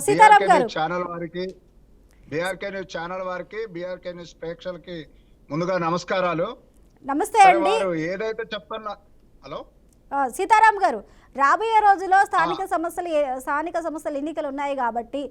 సీతారాం గారు, ఛానల్ వారికి, BRK news channel వారికి, బీఆర్కే న్యూస్ ప్రేక్షకులకి ముందుగా నమస్కారాలు. నమస్తే అండి. వారు ఏదైతే చెప్తున్నా, హలో సీతారాం గారు, రాబోయే రోజుల్లో ఆ, స్థానిక సంస్థలు ఎన్నికలు ఉన్నాయి కాబట్టి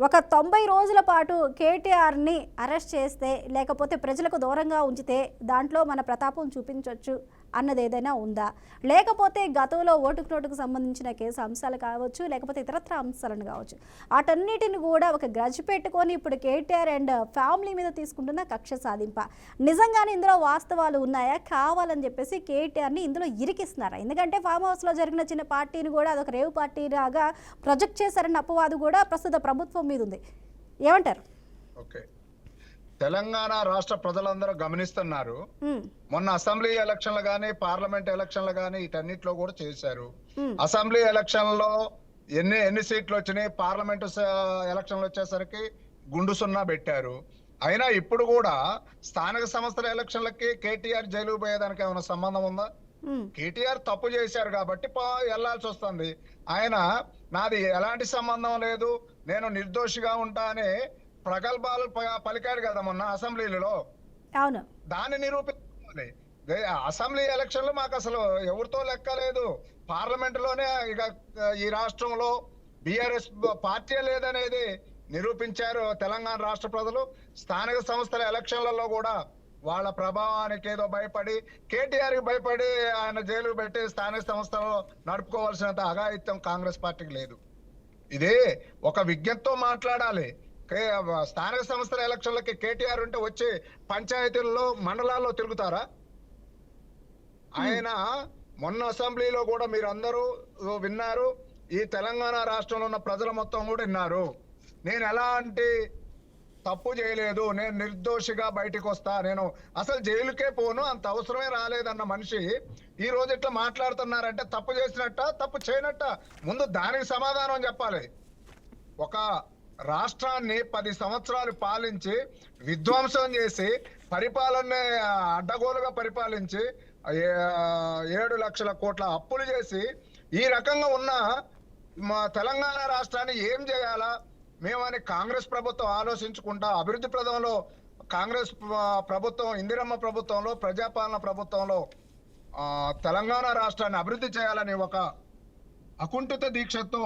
ఒక 90 రోజుల పాటు కేటీఆర్ని అరెస్ట్ చేస్తే లేకపోతే ప్రజలకు దూరంగా ఉంచితే దాంట్లో మన ప్రతాపం చూపించవచ్చు అన్నది ఏదైనా ఉందా? లేకపోతే గతంలో ఓటుకు నోటుకు సంబంధించిన కేసు అంశాలు కావచ్చు, లేకపోతే ఇతరత్ర అంశాలను కావచ్చు, వాటన్నిటిని కూడా ఒక గ్రజ్ పెట్టుకొని ఇప్పుడు కేటీఆర్ అండ్ ఫ్యామిలీ మీద తీసుకుంటున్న కక్ష సాధింప నిజంగానే ఇందులో వాస్తవాలు ఉన్నాయా? కావాలని చెప్పేసి కేటీఆర్ని ఇందులో ఇరికిస్తున్నారా? ఎందుకంటే ఫామ్ హౌస్లో జరిగిన చిన్న పార్టీని కూడా అదొక రేవు పార్టీ లాగా ప్రొజెక్ట్ చేశారన్న అపవాదు కూడా ప్రస్తుత ప్రభుత్వం మీద ఉంది. ఏమంటారు? ఓకే. తెలంగాణ రాష్ట్ర ప్రజలందరూ గమనిస్తున్నారు. మొన్న అసెంబ్లీ ఎలక్షన్లు గానీ, పార్లమెంట్ ఎలక్షన్లు గానీ వీటన్నిటిలో కూడా చేశారు. అసెంబ్లీ ఎలక్షన్లో ఎన్ని సీట్లు వచ్చినాయి, పార్లమెంట్ ఎలక్షన్లు వచ్చేసరికి గుండు సున్నా పెట్టారు. అయినా ఇప్పుడు కూడా స్థానిక సంస్థల ఎలక్షన్లకి కేటీఆర్ జైలు పోయేదానికి ఏమైనా సంబంధం ఉందా? కేటీఆర్ తప్పు చేశారు కాబట్టి వెళ్లాల్సి వస్తుంది. ఆయన నాది ఎలాంటి సంబంధం లేదు, నేను నిర్దోషిగా ఉంటా అని ప్రగల్భాలు పలికాడు కదా మొన్న అసెంబ్లీలో. అవును, దాన్ని నిరూపించాలి. అసెంబ్లీ ఎలక్షన్లు మాకు అసలు ఎవరితో లెక్కలేదు. పార్లమెంట్ లోనే ఇక ఈ రాష్ట్రంలో బిఆర్ఎస్ పార్టీ లేదనేది నిరూపించారు తెలంగాణ రాష్ట్ర ప్రజలు. స్థానిక సంస్థల ఎలక్షన్లలో కూడా వాళ్ళ ప్రభావానికి ఏదో భయపడి, కేటీఆర్కి భయపడి ఆయన జైలు పెట్టి స్థానిక సంస్థలు నడుపుకోవాల్సినంత అఘాయిత్యం కాంగ్రెస్ పార్టీకి లేదు. ఇది ఒక విజ్ఞతతో మాట్లాడాలి. స్థానిక సంస్థల ఎలక్షన్లకి కేటీఆర్ ఉంటే వచ్చి పంచాయతీల్లో, మండలాల్లో తిరుగుతారా? ఆయన మొన్న అసెంబ్లీలో కూడా మీరు అందరూ విన్నారు, ఈ తెలంగాణ రాష్ట్రంలో ఉన్న ప్రజలు మొత్తం కూడా విన్నారు. నేను ఎలాంటి తప్పు చేయలేదు, నేను నిర్దోషిగా బయటకు వస్తా, నేను అసలు జైలుకే పోను, అంత అవసరమే రాలేదన్న మనిషి ఈ రోజు ఇట్లా మాట్లాడుతున్నారంటే తప్పు చేసినట్ట, తప్పు చేయనట్ట? ముందు దానికి సమాధానం చెప్పాలి. ఒక రాష్ట్రాన్ని 10 సంవత్సరాలు పాలించి విధ్వంసం చేసి పరిపాలన అడ్డగోలుగా పరిపాలించి 7 లక్షల కోట్ల అప్పులు చేసి ఈ రకంగా ఉన్న మా తెలంగాణ రాష్ట్రాన్ని ఏం చేయాలా మేమని కాంగ్రెస్ ప్రభుత్వం ఆలోచించుకుంటా, అభివృద్ధి ప్రదంలో కాంగ్రెస్ ప్రభుత్వం, ఇందిరమ్మ ప్రభుత్వంలో, ప్రజాపాలన ప్రభుత్వంలో తెలంగాణ రాష్ట్రాన్ని అభివృద్ధి చేయాలని ఒక అకుంఠిత దీక్షతో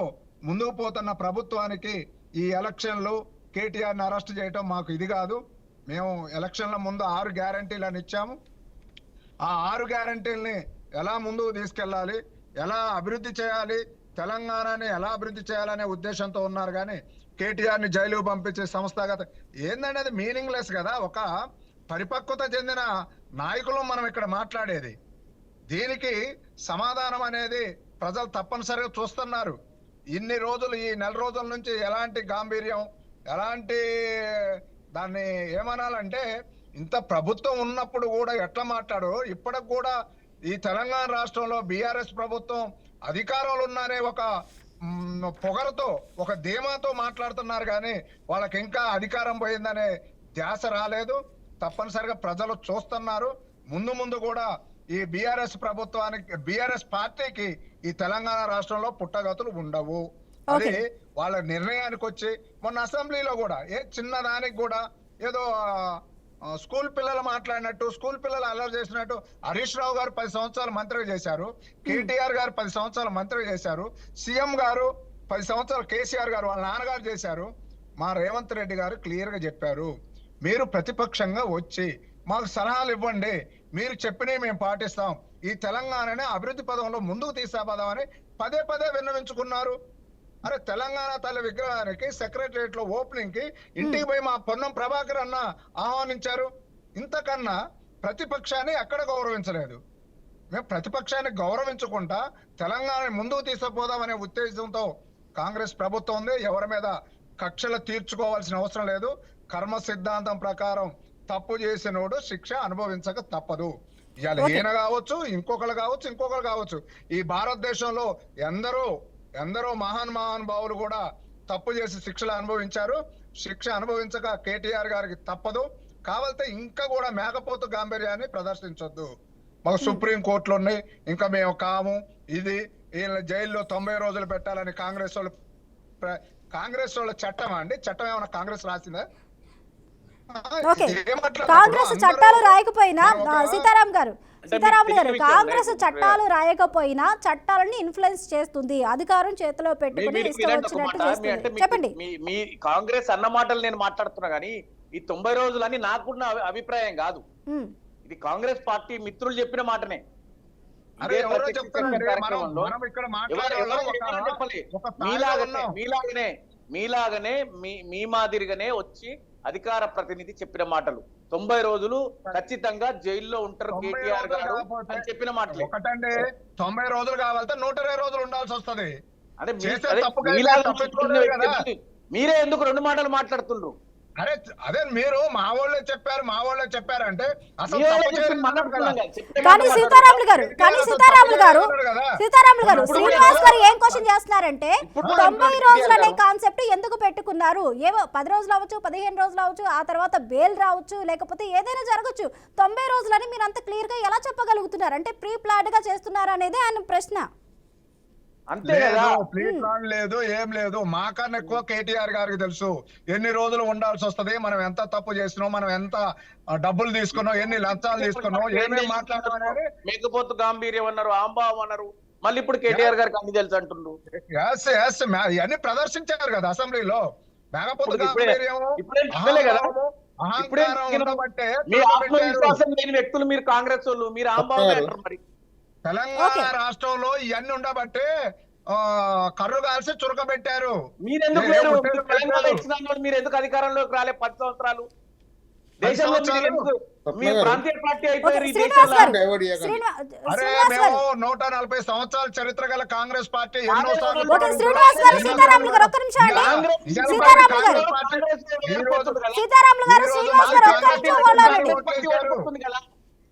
ముందుకు పోతున్న ప్రభుత్వానికి ఈ ఎలక్షన్లు కేటీఆర్ని అరెస్ట్ చేయటం మాకు ఇది కాదు. మేము ఎలక్షన్ల ముందు 6 గ్యారంటీలను ఇచ్చాము. ఆ 6 గ్యారంటీలని ఎలా ముందుకు తీసుకెళ్ళాలి, ఎలా అభివృద్ధి చేయాలి, తెలంగాణని ఎలా అభివృద్ధి చేయాలనే ఉద్దేశంతో ఉన్నారు. కానీ కేటీఆర్ని జైలు పంపించే సంస్థాగత ఏందంటే అది మీనింగ్లెస్ కదా. ఒక పరిపక్వత చెందిన నాయకులు మనం ఇక్కడ మాట్లాడేది. దీనికి సమాధానం అనేది ప్రజలు తప్పనిసరిగా చూస్తున్నారు. ఇన్ని రోజులు, ఈ నెల రోజుల నుంచి ఎలాంటి గాంభీర్యం, ఎలాంటి దాన్ని ఏమనాలంటే ఇంత ప్రభుత్వం ఉన్నప్పుడు కూడా ఎట్లా మాట్లాడో ఇప్పటికి కూడా ఈ తెలంగాణ రాష్ట్రంలో బీఆర్ఎస్ ప్రభుత్వం అధికారంలో ఉన్నారే ఒక పొగరతో, ఒక ధీమాతో మాట్లాడుతున్నారు. కానీ వాళ్ళకి ఇంకా అధికారం పోయిందనే ధ్యాస రాలేదు. తప్పనిసరిగా ప్రజలు చూస్తున్నారు. ముందు కూడా ఈ బీఆర్ఎస్ ప్రభుత్వానికి, బీఆర్ఎస్ పార్టీకి ఈ తెలంగాణ రాష్ట్రంలో పుట్టగతులు ఉండవు. అది వాళ్ళ నిర్ణయానికి వచ్చి మొన్న అసెంబ్లీలో కూడా చిన్న దానికి కూడా ఏదో స్కూల్ పిల్లలు మాట్లాడినట్టు, స్కూల్ పిల్లలు అల్లరి చేసినట్టు. హరీష్ రావు గారు 10 సంవత్సరాలు మంత్రిగా చేశారు, కేటీఆర్ గారు 10 సంవత్సరాలు మంత్రిగా చేశారు, సీఎం గారు 10 సంవత్సరాలు కేసీఆర్ గారు వాళ్ళ నాన్నగారు చేశారు. మా రేవంత్ రెడ్డి గారు క్లియర్ గా చెప్పారు, మీరు ప్రతిపక్షంగా వచ్చి మాకు సలహాలు ఇవ్వండి, మీరు చెప్పినవి మేము పాటిస్తాం, ఈ తెలంగాణనే అభివృద్ధి పదంలో ముందుకు తీసుకుపోదామని పదే విన్నవించుకున్నారు. అరే తెలంగాణ తల్లి విగ్రహానికి సెక్రటరియట్ లో ఓపెనింగ్ కి ఇంటికి పోయి మా పొన్నం ప్రభాకర్ అన్న ఆహ్వానించారు. ఇంతకన్నా ప్రతిపక్షాన్ని ఎక్కడ గౌరవించలేదు. మేము ప్రతిపక్షాన్ని గౌరవించుకుంటా తెలంగాణ ముందుకు తీసుకుపోదామనే ఉద్దేశంతో కాంగ్రెస్ ప్రభుత్వం ఉంది. ఎవరి మీద కక్షలు తీర్చుకోవాల్సిన అవసరం లేదు. కర్మ సిద్ధాంతం ప్రకారం తప్పు చేసినోడు శిక్ష అనుభవించక తప్పదు. ఇవాళ ఈయన కావచ్చు, ఇంకొకరు కావచ్చు, ఈ భారతదేశంలో ఎందరో మహానుభావులు కూడా తప్పు చేసి శిక్షలు అనుభవించారు. శిక్ష అనుభవించక కేటీఆర్ గారికి తప్పదు. కావాలంటే ఇంకా కూడా మేకపోతు గాంభీర్యాన్ని ప్రదర్శించొద్దు. మాకు సుప్రీం కోర్టులు ఉన్నాయి, ఇంకా మేము కాము, ఇది వీళ్ళ జైల్లో 90 రోజులు పెట్టాలని కాంగ్రెస్ వాళ్ళు కాంగ్రెస్ వాళ్ళ చట్టమా అండి? చట్టం ఏమైనా కాంగ్రెస్ రాసిందా? ఓకే, ఏం మాట్లాడుతున్నారు? కాంగ్రెస్ అందరూ చట్టాలు రాయకపోయినా సీతారాం గారు అంటే సీతారాములు గారు మీకు తెలియని కాంగ్రెస్ విషయం చట్టాలు రాయకపోయినా చట్టాలని ఇన్ఫ్లుయెన్స్ చేస్తుంది, అధికారం చేతిలో పెట్టుకుని మీరు ఇష్టం వినండి ఒక వచ్చినట్టు మాట. చేస్తుంది. చెప్పండి. మీ కాంగ్రెస్ అన్న మాటలు నేను మాట్లాడుతున్నా కానీ ఈ 90 రోజులని నాకున్న అభిప్రాయం కాదు. ఉమ్, ఇది కాంగ్రెస్ పార్టీ మిత్రులు చెప్పిన మాటనే. అరే ఇదే ఎవరో ప్రత్యక్ష చెప్తారండి, కార్యక్రమంలో మనం ఇక్కడ ఎవరు మాట్లాడే చెప్పలే. ఒక స్థాయిలో ఉన్నాం. మీలాగనే మీ మాదిరిగానే వచ్చి అధికార ప్రతినిధి చెప్పిన మాటలు 90 రోజులు ఖచ్చితంగా జైల్లో ఉంటారు 90 కేటీఆర్ రోజులు గారు కాకపోతే అని చెప్పిన మాటలే. ఒకటండి, 90 రోజులు కావాలంటే 120 రోజులు ఉండాల్సి వస్తది. అదే చేసే అదే తప్పుకైతే మీలాగా తప్పించుకోలేరు కదా. మీరే ఎందుకు రెండు మాటలు మాట్లాడుతుండ్రు? అరే అదే మీరు మా వాళ్ళే చెప్పారంటే అసలు మీరే తప్పు చెప్పి చేయలేదు మాట్లాడుతున్నాం కదా. కదా. చెప్పిన కానీ మాట సీతారాములు గారు కదా. శ్రీనివాస్ గారు ఏం క్వశ్చన్ చేస్తున్నారంటే ఇప్పుడు 90 రోజులు అనే గారు. కాన్సెప్ట్ ఎందుకు పెట్టుకున్నారు? ఏమో 10 రోజులు అవ్వచ్చు, 15 రోజులు అవ్వచ్చు, ఆ తర్వాత బెయిల్ రావచ్చు, లేకపోతే ఏదైనా జరగచ్చు. 90 రోజులని మీరు అంత క్లియర్ గా ఎలా చెప్పగలుగుతున్నారు? అంటే ప్రీ ప్లాన్డ్ గా చేస్తున్నారు అనేది ఆయన ప్రశ్న. అంతే కదా. ప్రీ ప్లాన్ లేదు, ఏం లేదు. మాకన్నా ఎక్కువ కేటీఆర్ గారికి తెలుసు ఎన్ని రోజులు ఉండాల్సి వస్తది, మనం ఎంత తప్పు చేసినాం, మనం ఎంత డబ్బులు తీసుకున్నాం, ఎన్ని లంచాలు తీసుకున్నాం, ఏమేమి మాట్లాడడం అనేది. మేకపోతు గాంభీర్యం అన్నారు, ఆంబావం అన్నారు, మళ్ళీ ఇప్పుడు కేటీఆర్ గారికి అన్ని తెలుసు అంటుండ్రు. ఇవన్నీ ప్రదర్శించారు కదా అసెంబ్లీలో. మేకపోతు ఇప్పుడే- గాంభీర్యం, ఇప్పుడేం చెప్పలే కదా. ఇప్పుడే అహంకారం ఉండబట్టే మీ పెట్టారు. ఆత్మవిశ్వాసం లేని వ్యక్తులు మీరు కాంగ్రెస్ వాళ్ళు, మీరు ఆంబావమే అంటారు మరి. తెలంగాణ ఓకే. రాష్ట్రంలో ఇవన్నీ ఉండబట్టే కర్రు కాల్సి చురకబెట్టారు. మీరెందుకు ఏ లేరు? ఉత్తేజం మీరు తెలంగాణ పెట్టారు. ఇచ్చిన వాళ్ళు మీరు ఎందుకు అధికారంలోకి రాలే 10 సంవత్సరాలు? 10 దేశంలో మీరు సంవత్సరాలు? ఎందుకు మీరు ప్రాంతీయ పార్టీ ఓకే, అయిపోయారు ఈ శ్రీనివాస్ దేశంలో. గారు అరే శ్రీనివాస్ మేము గారు 140 సంవత్సరాల చరిత్ర గల కాంగ్రెస్ పార్టీ అదే ఎన్నోసార్లు ఓకే, పాలించారు. శ్రీనివాస్ గారు, సీతారాములు గారు ఒక్క నిమిషం అండి. సీతారాములు గారు, సీతారాములు గారు, శ్రీనివాస్ గారు ఒక్క నిమిషం వాళ్ళు కాంగ్రెస్ అనండి. పార్టీ కదా.